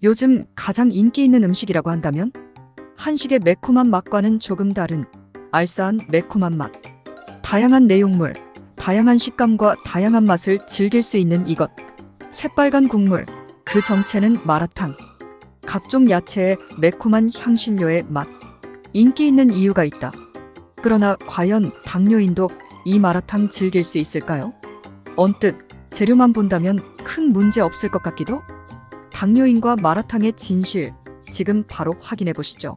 요즘 가장 인기 있는 음식이라고 한다면? 한식의 매콤한 맛과는 조금 다른 알싸한 매콤한 맛. 다양한 내용물, 다양한 식감과 다양한 맛을 즐길 수 있는 이것. 새빨간 국물, 그 정체는 마라탕. 각종 야채의 매콤한 향신료의 맛. 인기 있는 이유가 있다. 그러나 과연 당뇨인도 이 마라탕 즐길 수 있을까요? 언뜻 재료만 본다면 큰 문제 없을 것 같기도? 당뇨인과 마라탕의 진실, 지금 바로 확인해 보시죠.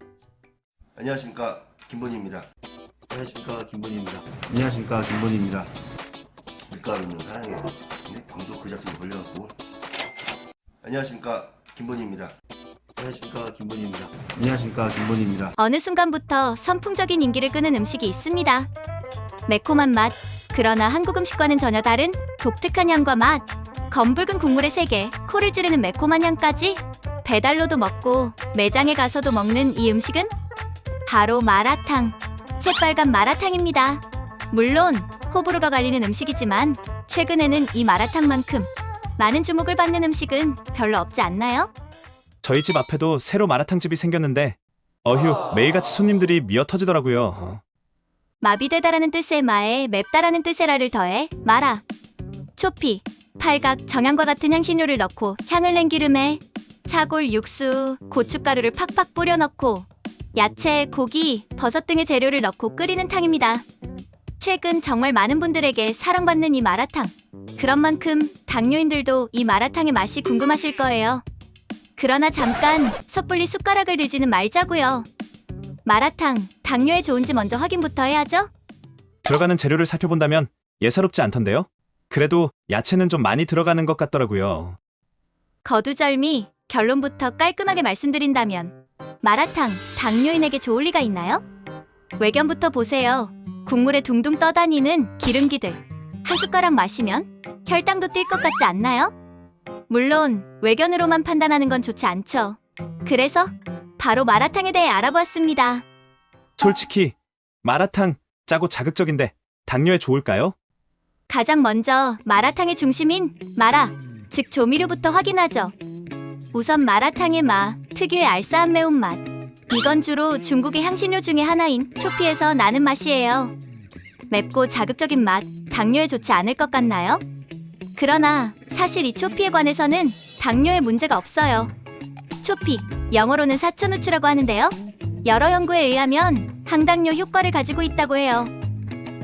안녕하십니까, 김본희입니다. 안녕하십니까, 김본희입니다. 안녕하십니까, 김본희입니다. 밀가루는 사랑해요. 근데 방도 그 작품에 걸려갖고. 안녕하십니까, 김본희입니다. 안녕하십니까, 김본희입니다. 안녕하십니까, 김본희입니다. 어느 순간부터 선풍적인 인기를 끄는 음식이 있습니다. 매콤한 맛, 그러나 한국 음식과는 전혀 다른 독특한 향과 맛. 검붉은 국물의 세계, 코를 찌르는 매콤한 향까지 배달로도 먹고 매장에 가서도 먹는 이 음식은 바로 마라탕, 새빨간 마라탕입니다. 물론 호불호가 갈리는 음식이지만 최근에는 이 마라탕만큼 많은 주목을 받는 음식은 별로 없지 않나요? 저희 집 앞에도 새로 마라탕집이 생겼는데 어휴, 매일같이 손님들이 미어 터지더라고요. 마비되다라는 뜻의 마에 맵다라는 뜻의 라를 더해 마라. 초피, 팔각, 정향과 같은 향신료를 넣고 향을 낸 기름에 사골, 육수, 고춧가루를 팍팍 뿌려 넣고 야채, 고기, 버섯 등의 재료를 넣고 끓이는 탕입니다. 최근 정말 많은 분들에게 사랑받는 이 마라탕. 그런 만큼 당뇨인들도 이 마라탕의 맛이 궁금하실 거예요. 그러나 잠깐 섣불리 숟가락을 들지는 말자고요. 마라탕, 당뇨에 좋은지 먼저 확인부터 해야죠. 들어가는 재료를 살펴본다면 예사롭지 않던데요? 그래도 야채는 좀 많이 들어가는 것 같더라고요. 거두절미, 결론부터 깔끔하게 말씀드린다면 마라탕, 당뇨인에게 좋을 리가 있나요? 외견부터 보세요. 국물에 둥둥 떠다니는 기름기들. 한 숟가락 마시면 혈당도 뛸 것 같지 않나요? 물론 외견으로만 판단하는 건 좋지 않죠. 그래서 바로 마라탕에 대해 알아보았습니다. 솔직히 마라탕 짜고 자극적인데 당뇨에 좋을까요? 가장 먼저 마라탕의 중심인 마라, 즉 조미료부터 확인하죠. 우선 마라탕의 마, 특유의 알싸한 매운맛. 이건 주로 중국의 향신료 중에 하나인 초피에서 나는 맛이에요. 맵고 자극적인 맛, 당뇨에 좋지 않을 것 같나요? 그러나 사실 이 초피에 관해서는 당뇨에 문제가 없어요. 초피, 영어로는 사천후추라고 하는데요. 여러 연구에 의하면 항당뇨 효과를 가지고 있다고 해요.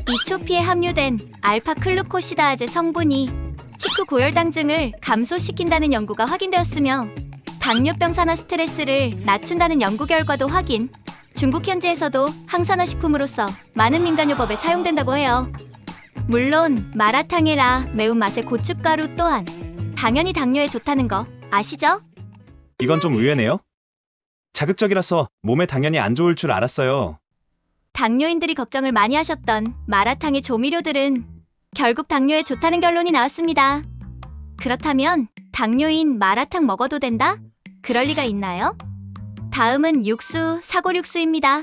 이 초피에 함유된 알파클루코시다아제 성분이 식후 고혈당증을 감소시킨다는 연구가 확인되었으며 당뇨병 산화 스트레스를 낮춘다는 연구 결과도 확인. 중국 현지에서도 항산화 식품으로서 많은 민간요법에 사용된다고 해요. 물론 마라탕의 라, 매운맛의 고춧가루 또한 당연히 당뇨에 좋다는 거 아시죠? 이건 좀 의외네요. 자극적이라서 몸에 당연히 안 좋을 줄 알았어요. 당뇨인들이 걱정을 많이 하셨던 마라탕의 조미료들은 결국 당뇨에 좋다는 결론이 나왔습니다. 그렇다면 당뇨인 마라탕 먹어도 된다? 그럴 리가 있나요? 다음은 육수, 사골 육수입니다.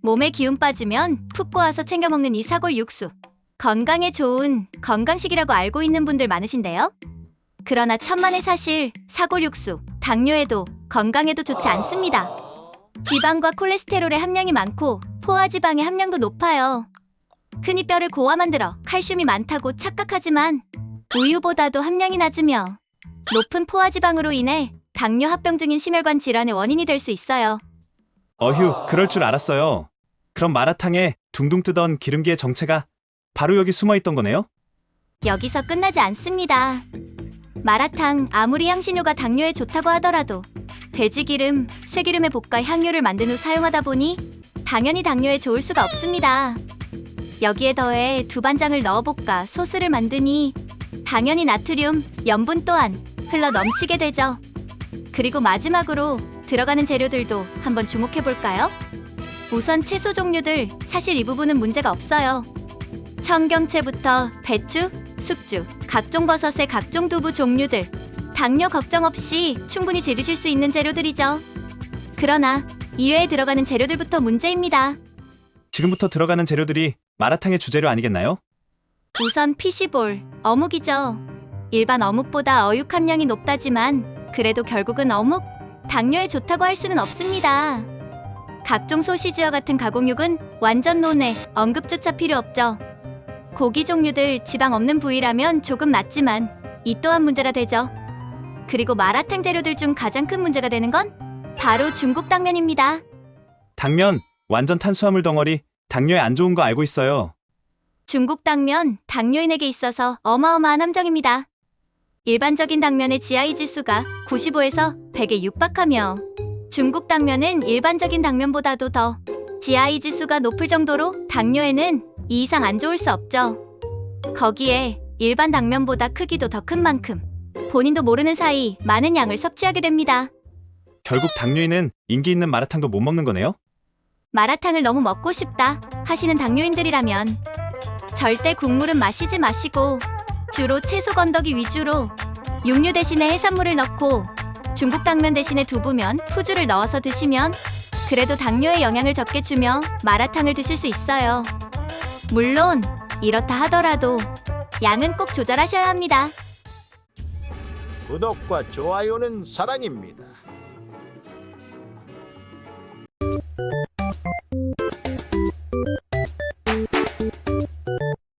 몸에 기운 빠지면 푹 고아서 챙겨 먹는 이 사골 육수. 건강에 좋은 건강식이라고 알고 있는 분들 많으신데요. 그러나 천만의 사실, 사골 육수, 당뇨에도 건강에도 좋지 않습니다. 지방과 콜레스테롤의 함량이 많고 포화지방의 함량도 높아요. 흔히 뼈를 고와 만들어 칼슘이 많다고 착각하지만 우유보다도 함량이 낮으며 높은 포화지방으로 인해 당뇨 합병증인 심혈관 질환의 원인이 될 수 있어요. 어휴, 그럴 줄 알았어요. 그럼 마라탕에 둥둥 뜨던 기름기의 정체가 바로 여기 숨어 있던 거네요? 여기서 끝나지 않습니다. 마라탕 아무리 향신료가 당뇨에 좋다고 하더라도 돼지기름, 쇠기름에 볶아 향료를 만든 후 사용하다 보니 당연히 당뇨에 좋을 수가 없습니다. 여기에 더해 두반장을 넣어 볶아 소스를 만드니 당연히 나트륨, 염분 또한 흘러 넘치게 되죠. 그리고 마지막으로 들어가는 재료들도 한번 주목해볼까요? 우선 채소 종류들, 사실 이 부분은 문제가 없어요. 청경채부터 배추, 숙주, 각종 버섯의 각종 두부 종류들, 당뇨 걱정 없이 충분히 지르실 수 있는 재료들이죠. 그러나 이외에 들어가는 재료들부터 문제입니다. 지금부터 들어가는 재료들이 마라탕의 주재료 아니겠나요? 우선 피시볼, 어묵이죠. 일반 어묵보다 어육 함량이 높다지만 그래도 결국은 어묵, 당뇨에 좋다고 할 수는 없습니다. 각종 소시지와 같은 가공육은 완전 논외, 언급조차 필요 없죠. 고기 종류들 지방 없는 부위라면 조금 낫지만 이 또한 문제라 되죠. 그리고 마라탕 재료들 중 가장 큰 문제가 되는 건 바로 중국 당면입니다. 당면, 완전 탄수화물 덩어리, 당뇨에 안 좋은 거 알고 있어요. 중국 당면, 당뇨인에게 있어서 어마어마한 함정입니다. 일반적인 당면의 GI 지수가 95에서 100에 육박하며 중국 당면은 일반적인 당면보다도 더 GI 지수가 높을 정도로 당뇨에는 2 이상 안 좋을 수 없죠. 거기에 일반 당면보다 크기도 더 큰 만큼 본인도 모르는 사이 많은 양을 섭취하게 됩니다. 결국 당뇨인은 인기 있는 마라탕도 못 먹는 거네요? 마라탕을 너무 먹고 싶다 하시는 당뇨인들이라면 절대 국물은 마시지 마시고 주로 채소 건더기 위주로 육류 대신에 해산물을 넣고 중국 당면 대신에 두부면, 푸주를 넣어서 드시면 그래도 당뇨에 영향을 적게 주며 마라탕을 드실 수 있어요. 물론 이렇다 하더라도 양은 꼭 조절하셔야 합니다. 구독과 좋아요는 사랑입니다.